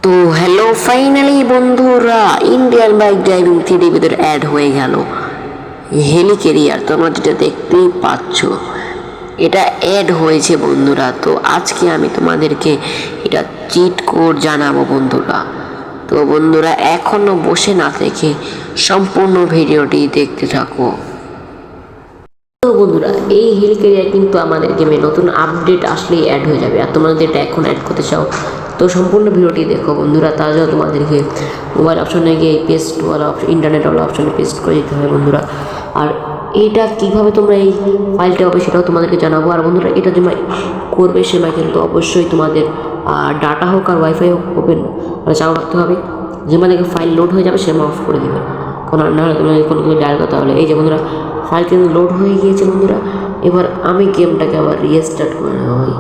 তো hello, finally বন্ধুরা Indian bike driving three D ভিতরে অ্যাড হয়ে গেল হেলি ক্যারিয়ার। তোমরা যেটা দেখতেই পাচ্ছ, এটা অ্যাড হয়েছে বন্ধুরা। তো আজকে আমি তোমাদেরকে এটা চিট কোড জানাবো বন্ধুরা। তো বন্ধুরা এখনো বসে না থেকে সম্পূর্ণ ভিডিওটি দেখতে থাকো। তো বন্ধুরা এই হিল ক্যারিয়ার কিন্তু আমাদের গেমে নতুন আপডেট আসলেই অ্যাড হয়ে যাবে। আর তোমরা যেটা এখন অ্যাড করতে চাও তো সম্পূর্ণ ভিডিওটি দেখো বন্ধুরা। তাছাড়া তোমাদেরকে মোবাইল অপশনে গিয়ে পেস্টওয়ালা অপশন, ইন্টারনেটওয়ালা অপশনে পেস্ট করে দিতে হবে বন্ধুরা। আর এটা কীভাবে তোমরা এই ফাইলটা হবে সেটাও তোমাদেরকে জানাবো। আর বন্ধুরা এটা তোমরা করবে সময় কিন্তু অবশ্যই তোমাদের ডাটা হোক আর ওয়াইফাই হোক ওপেন চালু রাখতে হবে। যে মানে ফাইল লোড হয়ে যাবে সে অফ করে দেবে, কারণ না হলে তুমি কোনো ডায়াল করতে হবে। এই যে বন্ধুরা ফাইল কিন্তু লোড হয়ে গিয়েছে বন্ধুরা। এবার আমি গেমটাকে আবার রিস্টার্ট করে নেওয়া হয়।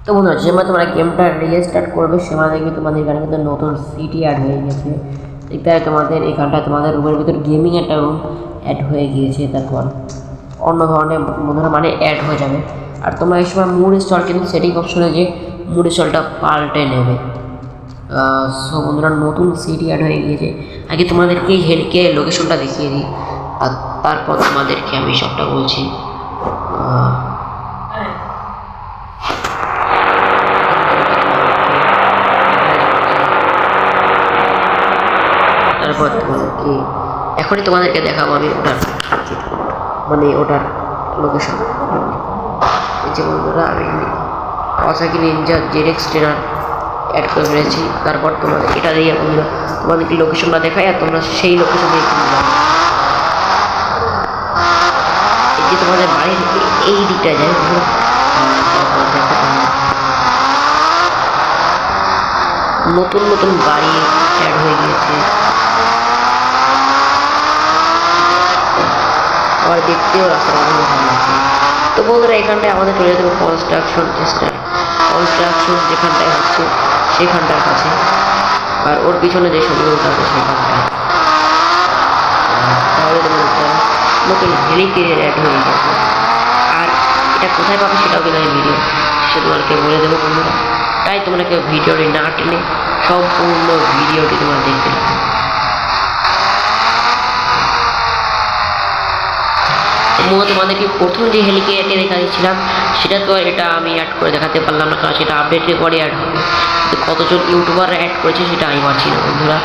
তো বন্ধুরা যে সময় তোমরা গেমটা রিস্টার্ট করবে সময় দেখবে তোমাদের এখানে কিন্তু নতুন সিটি অ্যাড হয়ে গেছে। তাই তোমাদের এখানটায় তোমাদের রুমের ভিতর গেমিং একটা রুম অ্যাড হয়ে গিয়েছে। তারপর অন্য ধরনের বন্ধুরা মানে অ্যাড হয়ে যাবে। আর তোমরা এই সময় মুড ইনস্টল কিন্তু সেটিং অপশনে যে মুড ইনস্টলটা পাল্টে নেবে। সো বন্ধুরা নতুন সিটি অ্যাড হয়ে গিয়েছে। আগে তোমাদেরকে হেলকে লোকেশনটা দেখিয়ে দিই, আর তারপর তোমাদেরকে আমি সবটা বলছি। তারপর তোমাদেরকে এখনই তোমাদেরকে দেখাবো আমি ওটার মানে ওটার লোকেশন। এই যে বন্ধুরা আমি Kawasaki Ninja ZX trainer add করে ফেলেছি। তারপর তোমাদের এটা দিয়ে বন্ধুরা তোমাদেরকে লোকেশনটা দেখাই, আর তোমরা সেই লোকেশনে এই যে তোমাদের বাড়ির এই দিকটা যায় নতুন নতুন বাড়ি অ্যাড হয়ে গিয়েছে। আবার দেখতেও রাস্তাটা ভালো আছে। তো বন্ধুরা এখানটায় আমাদের চলে যেতে হবে কনস্ট্রাকশন যেখানটায় হচ্ছে সেখানটার কাছে, আর ওর পিছনে যে সবগুলোটা আছে সেখানটায়। তাহলে তোমাদের নতুন হেলি ক্যারিয়ার অ্যাড হয়ে গেছে। আর এটা কোথায় পাবে সেটাও কিন্তু আমি ভিডিও সে তোমাকে বলে দেবো বন্ধুরা। তাই তোমরা কেউ ভিডিওটি না টেনে সম্পূর্ণ ভিডিওটি তোমরা দেখতে লাগবে। তোমাদেরকে প্রথম যে হেলিক্যারিয়ারটি দেখা দিয়েছিলাম সেটা তো এটা আমি অ্যাড করে দেখাতে পারলাম না, কারণ সেটা আপডেটের পরে অ্যাড হবে। কতজন ইউটিউবাররা অ্যাড করেছে সেটা আমি পারছি না বন্ধুরা।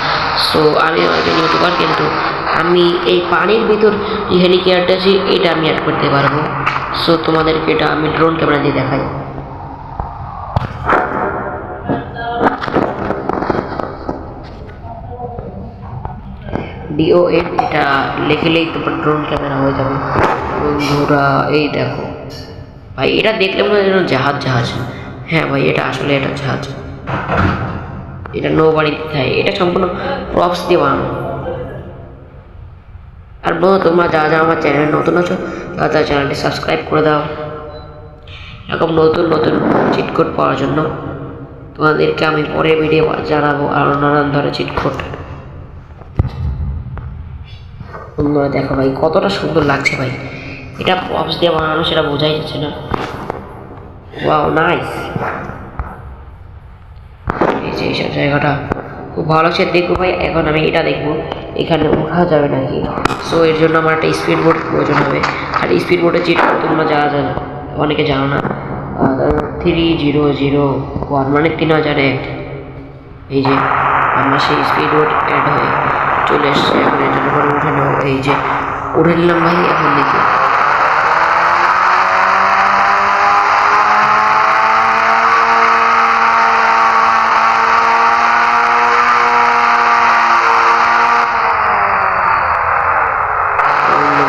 সো আমি একজন ইউটিউবার, কিন্তু আমি এই পানির ভিতর যে হেলিক্যারিয়ারটা আছে এটা আমি অ্যাড করতে পারবো। সো তোমাদেরকে এটা আমি ড্রোন ক্যামেরা দিয়ে দেখাই। DON এটা লিখলেই তোমার ড্রোন ক্যামেরা হয়ে যাবে বন্ধুরা। এই দেখো ভাই, এটা দেখলে মনে হয় যেন জাহাজ। হ্যাঁ ভাই, এটা আসলে এটা জাহাজ। এটা নৌবাড়িতে থাকে, এটা সম্পূর্ণ প্রপস দিয়ে বানানো। আর বন্ধু তোমরা যারা আমার চ্যানেলে নতুন আছো তারা চ্যানেলটি সাবস্ক্রাইব করে দাও এরকম নতুন নতুন চিট কোড পাওয়ার জন্য। তোমাদেরকে আমি পরে ভিডিও জানাবো আর নানান ধরনের চিট কোড। তোমরা দেখো ভাই কতটা সুন্দর লাগছে ভাই, এটা প্রপস দিয়ে বানানো সেটা বোঝাই যাচ্ছে না। Wow nice. এই যে এইসব জায়গাটা খুব ভালো লাগছে দেখবো ভাই। এখন আমি এটা দেখবো এখানে ওঠা যাবে নাকি। সো এর জন্য আমার একটা স্পিড বোট প্রয়োজন হবে। আর স্পিড বোটের চিট তোমরা যারা অনেকে জানো না, 3001 মানে 3001। এই যে আমার সেই স্পিড বোট অ্যাড হয়ে চলে এসছে। এখন এর জন্য করে উঠে নেবো। এই যে উঠে নিলাম ভাই। এখন দেখি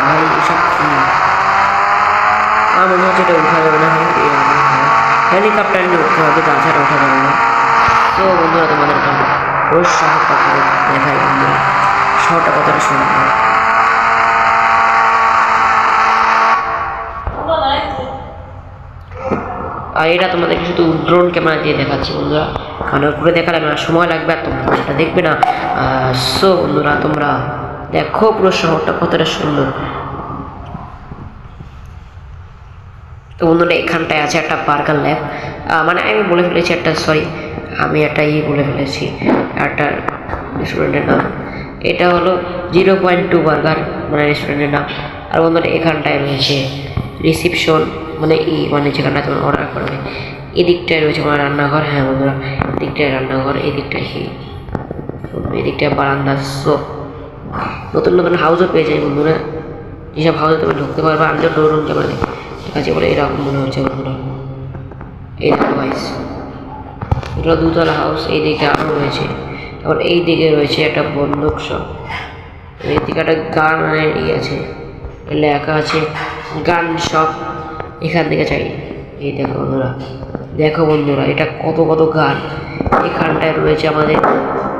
ভাই এসব কি, আমার মনে হচ্ছে এটা উঠা যাবে না। হেলিকপ্টার নিয়ে উঠতে হবে, তাছাড়া ওঠা যাবে না। তো বন্ধুরা তোমাদের রোজ শহর কথা দেখাই বন্ধুরা, শহরটা কতটা সুন্দর। আর এটা তোমাদেরকে শুধু ড্রোন ক্যামেরা দিয়ে দেখাচ্ছি বন্ধুরা, কারণ ঘুরে দেখালে আমার সময় লাগবে আর তোমরা এটা দেখবে না। সো বন্ধুরা তোমরা দেখো পুরো শহরটা কতটা সুন্দর। তো বন্ধুরা এখানটায় আছে একটা বার্গার ল্যাব, মানে আমি বলে ফেলেছি একটা, সরি আমি একটা বলে ফেলেছি একটা রেস্টুরেন্টের নাম। এটা হলো 0.2 বার্গার মানে রেস্টুরেন্টের নাম। আর বন্ধুরা এখানটায় রয়েছে রিসিপশন, মানে মানে যেখানটা তোমার অর্ডার করবে। এদিকটায় রয়েছে আমার রান্নাঘর। হ্যাঁ বন্ধুরা, এদিকটায় রান্নাঘর, এদিকটায় এদিকটায় বারান্দা। সো নতুন নতুন হাউসও পেয়ে যায় বন্ধুরা, যেসব হাউসে তুমি ঢুকতে পারবে। আমি তো ডোর রুম ক্যামেরা ঠিক আছে বলে এরকম মনে হচ্ছে বন্ধুরা। এই দেখো ভাইস, এটা 2তলা হাউস। এই দিকে আরও রয়েছে, তারপর এই দিকে রয়েছে একটা বন্দুক শপ। এই দিকে একটা গানের আছে, লেখা আছে গান শপ। এখান থেকে চাই। এই দেখো বন্ধুরা, দেখো বন্ধুরা এটা কত কত গান এখানটায় রয়েছে।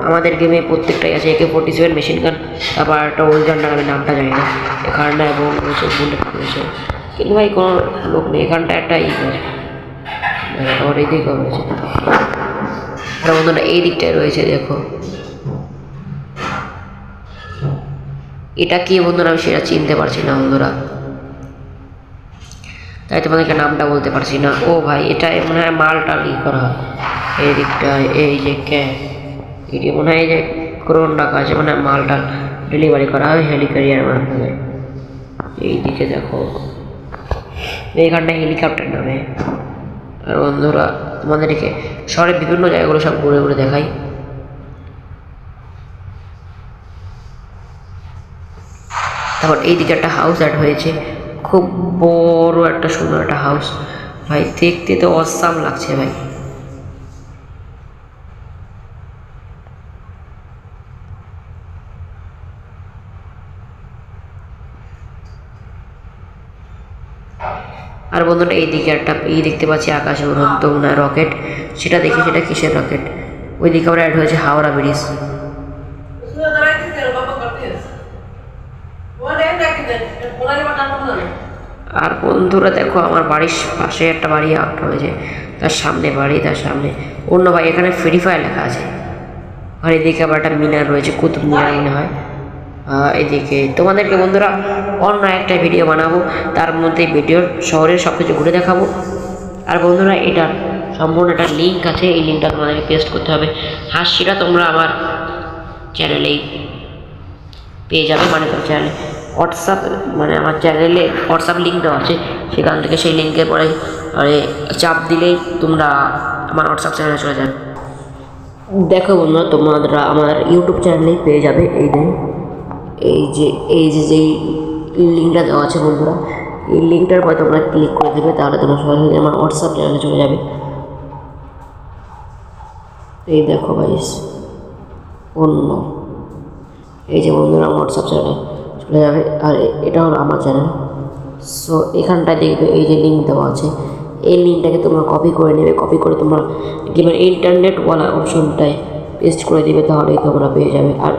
আমাদের গেমে প্রত্যেকটাই আছে। AK-47 মেশিন গান, তারপর একটা ওই গানটার আমি নামটা জানি না এখানটায়, এবং রয়েছে বুলেট রয়েছে। কিন্তু ভাই কোনো লোক নেই এখানটা। একটা রয়েছে, আবার এই দিকেও রয়েছে। আর বন্ধুরা এই দিকটায় রয়েছে, দেখো এটা কি বন্ধুরা আমি সেটা চিনতে পারছি না বন্ধুরা, তাই তোমাদেরকে নামটা বলতে পারছি না। ও ভাই এটা মনে হয় মালটা করা হয় এই দিকটায়। এই যে এটি মনে হয় যে ক্রোন রাখা আছে, মানে মালটা ডেলিভারি করা হয় হেলিক্যারিয়ার মাধ্যমে। এই দিকে দেখো এইখানটা হেলিকপ্টার নামে। আর বন্ধুরা তোমাদেরকে শহরের বিভিন্ন জায়গাগুলো সব ঘুরে ঘুরে দেখাই। তারপর এই দিকে একটা হাউস অ্যাড হয়েছে, খুব বড় একটা সুন্দর একটা হাউস ভাই, দেখতে তো অসাম লাগছে ভাই। আর বন্ধুরা এই দিকে একটা দেখতে পাচ্ছি আকাশে উড়ন্ত মনে হয় রকেট, সেটা দেখি সেটা কিসের রকেট। ওই দিকে আবার অ্যাড হয়েছে হাওড়া ব্রিজ। আর বন্ধুরা দেখো আমার বাড়ির পাশে একটা বাড়ি আউট হয়েছে, তার সামনে বাড়ি, তার সামনে অন্য ভাই এখানে ফ্রি ফায়ার লেখা আছে। আর এদিকে আবার একটা মিনার রয়েছে, কুতুব মিনার মনে হয়। এদিকে তোমাদেরকে বন্ধুরা অন্য একটা ভিডিও বানাবো, তার মধ্যে ভিডিওর শহরের সব কিছু ঘুরে দেখাবো। আর বন্ধুরা এটার সম্পূর্ণ একটা লিঙ্ক আছে, এই লিঙ্কটা তোমাদেরকে পেস্ট করতে হবে। সেটা তোমরা আমার চ্যানেলেই পেয়ে যাবে, মানে তোমার চ্যানেলে হোয়াটসঅ্যাপ, মানে আমার চ্যানেলে হোয়াটসঅ্যাপ লিঙ্ক দেওয়া আছে, সেখান থেকে সেই লিঙ্কে পরে চাপ দিলেই তোমরা আমার হোয়াটসঅ্যাপ চ্যানেলে চলে যাবে। দেখো বন্ধুরা তোমরা আমার ইউটিউব চ্যানেলেই পেয়ে যাবে। এই যে যেই লিঙ্কটা দেওয়া আছে বন্ধুরা, এই লিঙ্কটার পরে তোমরা ক্লিক করে দেবে, তাহলে তোমরা সরাসরি আমার হোয়াটসঅ্যাপ চ্যানেলে চলে যাবে। এই দেখো ভাইস অন্য, এই যে বন্ধুরা আমার হোয়াটসঅ্যাপ চ্যানেলে চলে যাবে। আর এটা হলো আমার চ্যানেল। সো এখানটায় দেখবে এই যে লিঙ্ক দেওয়া আছে, এই লিঙ্কটাকে তোমরা কপি করে নেবে। কপি করে তোমরা গেমের ইন্টারনেটওয়ালা অপশনটায় পেস্ট করে দেবে, তাহলেই তোমরা পেয়ে যাবে। আর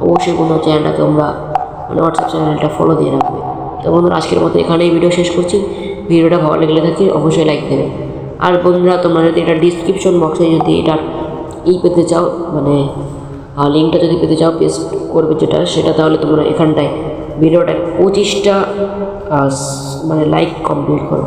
অবশ্যই কোনো চ্যানেলটা তোমরা মানে হোয়াটসঅ্যাপ চ্যানেলটা ফলো দিয়ে রাখবে। তো বন্ধুরা আজকের মতো এখানেই ভিডিও শেষ করছি। ভিডিওটা ভালো লেগে থাকে অবশ্যই লাইক দেবে। আর বন্ধুরা তোমরা যদি এটা ডিসক্রিপশন বক্সে যদি এটা পেতে চাও, মানে লিঙ্কটা যদি পেতে চাও পেস্ট করবে সেটা, তাহলে তোমরা এখানটায় ভিডিওটা 25টা মানে লাইক কমপ্লিট করো।